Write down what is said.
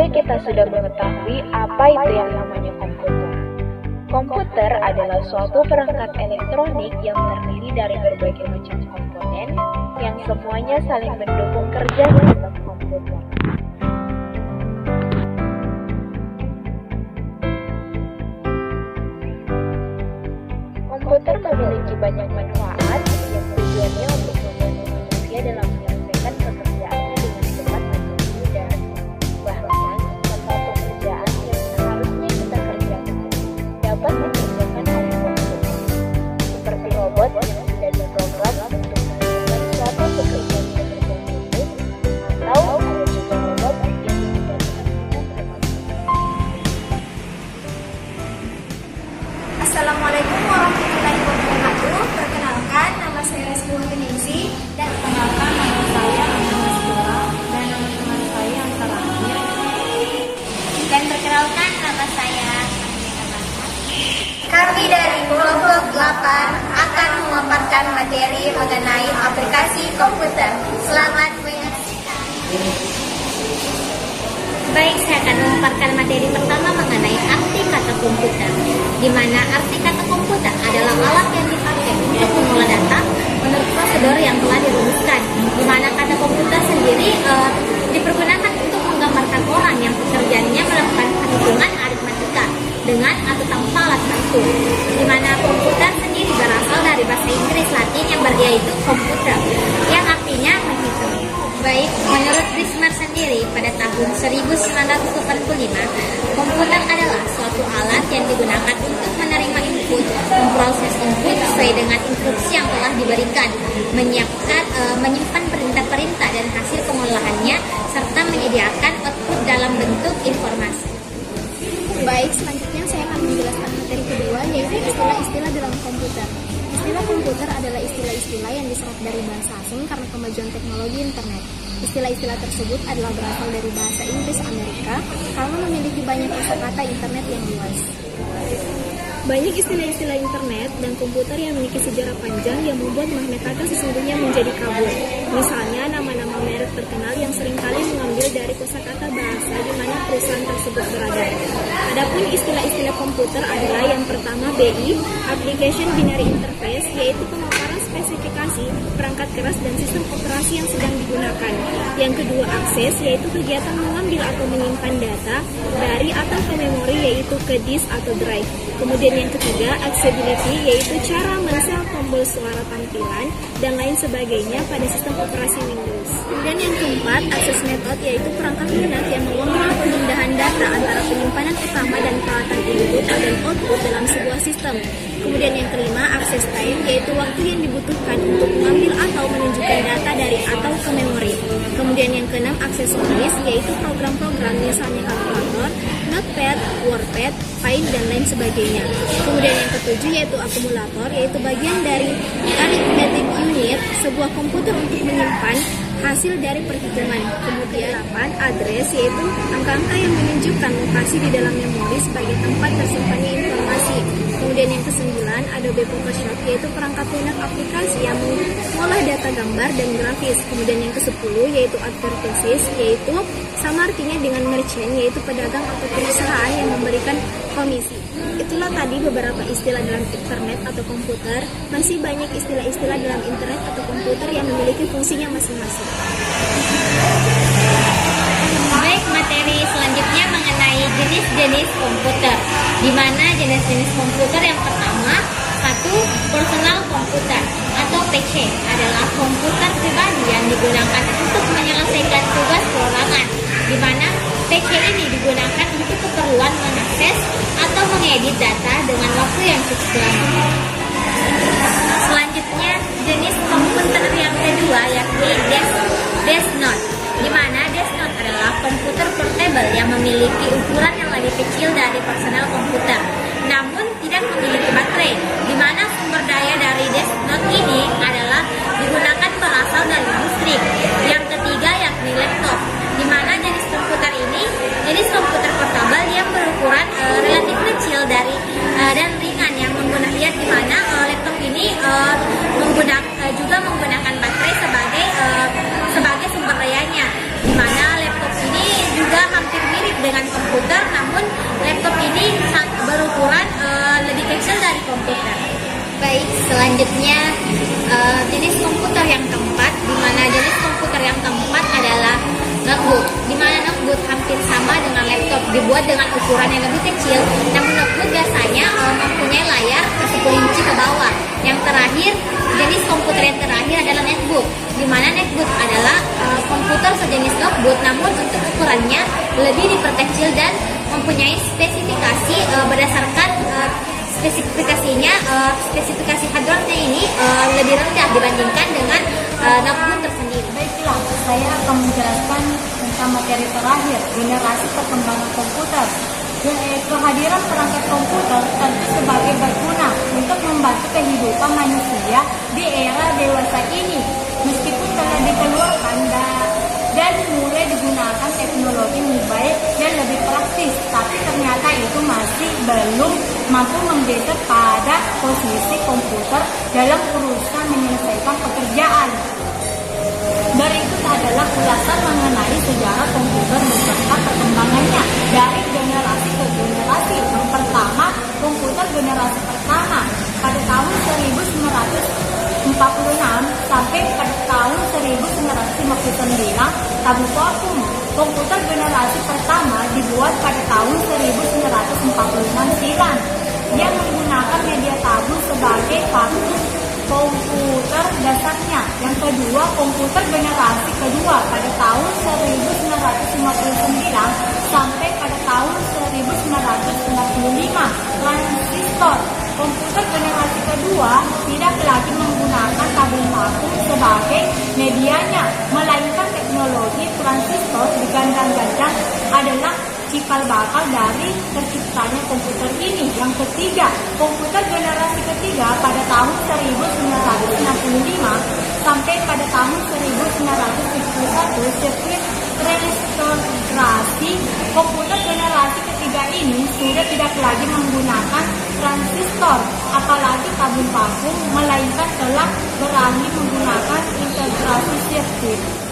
Tentu kita sudah mengetahui apa itu yang namanya komputer. Komputer adalah suatu perangkat elektronik yang terdiri dari berbagai macam komponen yang semuanya saling mendukung kerja sistem komputer. Komputer memiliki banyak manfaat yang tujuannya untuk membantu manusia dalam menyelesaikan pekerjaannya dengan cepat dan mudah. Bahkan, semua pekerjaan yang seharusnya kita kerjakan dapat dikerjakan oleh komputer, seperti robot yang sudah diprogram untuk melakukan suatu pekerjaan pekerjaan khusus, atau ada juga robot yang tidak melakukan. Assalamualaikum warahmatullahi wabarakatuh. Perkenalkan, nama saya Reski Wahyuniningsi, dan perkenalkan nama saya Ana Mastura, dan nama teman saya Antara Amir. Dan perkenalkan nama saya Amira Bahar. Kami dari kelompok 8 akan memaparkan materi mengenai aplikasi komputer. Selamat menyaksikan. Baik, saya akan memaparkan materi pertama mengenai arti kata komputer, di mana arti kata komputer adalah alat yang dipakai untuk mengolah data menurut prosedur yang telah dirumuskan, di mana kata komputer sendiri dipergunakan untuk menggambarkan orang yang pekerjaannya melakukan perhitungan aritmatika dengan atau tanpa alat bantu, di mana komputer sendiri berasal dari bahasa Inggris Latin yang yaitu komputer, yang artinya menghitung. Baik, menurut Brismer sendiri, pada tahun 1945, komputer adalah suatu alat yang digunakan untuk menerima input, memproses input sesuai dengan instruksi yang telah diberikan, menyimpan perintah-perintah dan hasil pengolahannya, serta menyediakan output dalam bentuk informasi. Baik, selanjutnya saya akan menjelaskan materi kedua, yaitu istilah-istilah dalam komputer. Istilah komputer adalah istilah-istilah yang diserap dari bahasa asing karena kemajuan teknologi internet. Istilah-istilah tersebut adalah berasal dari bahasa Inggris Amerika karena memiliki banyak kosakata internet yang luas. Banyak istilah-istilah internet dan komputer yang memiliki sejarah panjang yang membuat makna kata sesungguhnya menjadi kabur. Misalnya, nama-nama merek terkenal yang seringkali mengambil dari kosakata bahasa di mana perusahaan tersebut berada. Adapun istilah-istilah komputer adalah yang pertama BI, Application Binary Interface, yaitu pemaparan spesifikasi, perangkat keras dan sistem operasi yang sedang digunakan. Yang kedua akses, yaitu kegiatan mengambil atau menyimpan data dari atau ke memori, yaitu ke disk atau drive. Kemudian yang ketiga, accessibility, yaitu cara mensel tombol suara tampilan dan lain sebagainya pada sistem operasi Windows. Dan yang keempat, access method, yaitu perangkat lunak yang mengontrol pemindahan data antara penyimpanan utama dan peralatan input dan output dalam sebuah sistem. Kemudian yang kelima, access time, yaitu waktu yang dibutuhkan untuk mengambil atau menunjukkan data dari atau ke memori. Kemudian yang keenam, aksesoris, yaitu program-program misalnya kalkulator, notepad, wordpad, Paint, dan lain sebagainya. Kemudian yang ketujuh yaitu akumulator, yaitu bagian dari arithmetic unit, sebuah komputer untuk menyimpan hasil dari perhitungan. Kemudian 8, address, yaitu angka-angka yang menunjukkan lokasi di dalam memori sebagai tempat tersimpannya informasi. Kemudian yang ke-9, Adobe Photoshop, yaitu perangkat lunak aplikasi yang mengolah data gambar dan grafis. Kemudian yang ke-10 yaitu advertises, yaitu sama artinya dengan merchant, yaitu pedagang atau perusahaan yang memberikan komisi. Itulah tadi beberapa istilah dalam internet atau komputer. Masih banyak istilah-istilah dalam internet atau komputer yang memiliki fungsinya masing-masing. Baik, materi selanjutnya mengenai jenis-jenis komputer, di mana jenis-jenis komputer yang pertama, satu, personal komputer atau PC adalah komputer pribadi yang digunakan untuk menyelesaikan tugas perorangan, di mana PC ini digunakan untuk keperluan mengakses atau mengedit data dengan waktu yang cukup lama. Selanjutnya, jenis komputer yang kedua yakni Desk Note, di mana Desk Note adalah komputer portable yang memiliki ukuran yang lebih kecil dari personal komputer, namun tidak memiliki baterai, di mana sumber daya dari Desk Note ini adalah digunakan berasal dari listrik. Yang ketiga yakni laptop, di mana jenis komputer ini jenis komputer portable yang berukuran relatif kecil dan ringan yang menggunakan Selanjutnya jenis komputer yang keempat, di mana jenis komputer yang keempat adalah notebook, di mana notebook hampir sama dengan laptop, dibuat dengan ukuran yang lebih kecil. Namun notebook biasanya mempunyai layar 10 inci ke bawah. Yang terakhir, jenis komputer yang terakhir adalah netbook, di mana netbook adalah komputer sejenis notebook, namun untuk ukurannya lebih diperkecil dan mempunyai spesifikasi berdasarkan spesifikasi hardware-nya ini lebih rendah dibandingkan dengan notebook tersendiri. Baiklah, saya akan menjelaskan tentang materi terakhir, generasi perkembangan komputer. Kehadiran perangkat komputer tentu sebagai berguna untuk membantu kehidupan manusia di era dewasa ini. Meskipun telah dikeluarkan dan mulai digunakan teknologi mobile dan lebih praktis, tapi ternyata itu masih belum mampu menggeser pada posisi komputer dalam urusan menyelesaikan pekerjaan. Berikut adalah ulasan mengenai sejarah komputer beserta perkembangannya dari generasi ke generasi. Yang pertama, komputer generasi pertama pada tahun 1946 sampai pada tahun 1959 tabung vakum. Komputer generasi pertama dibuat pada tahun 1946 silam. Dia menggunakan media tabung sebagai vakum komputer dasarnya. Yang kedua, komputer generasi kedua pada tahun 1959 sampai pada tahun 1995, transistor. Komputer generasi kedua tidak lagi menggunakan tabung vakum sebagai medianya, melainkan teknologi transistor digadang-gadang adalah cikal bakal dari terciptanya komputer ini. Yang ketiga, komputer generasi ketiga pada tahun 1965 sampai pada tahun 1971, sirkuit registrasi. Komputer generasi ketiga ini sudah tidak lagi menggunakan transistor, apalagi tabung vakum, melainkan telah beralih menggunakan integrasi sirkuit.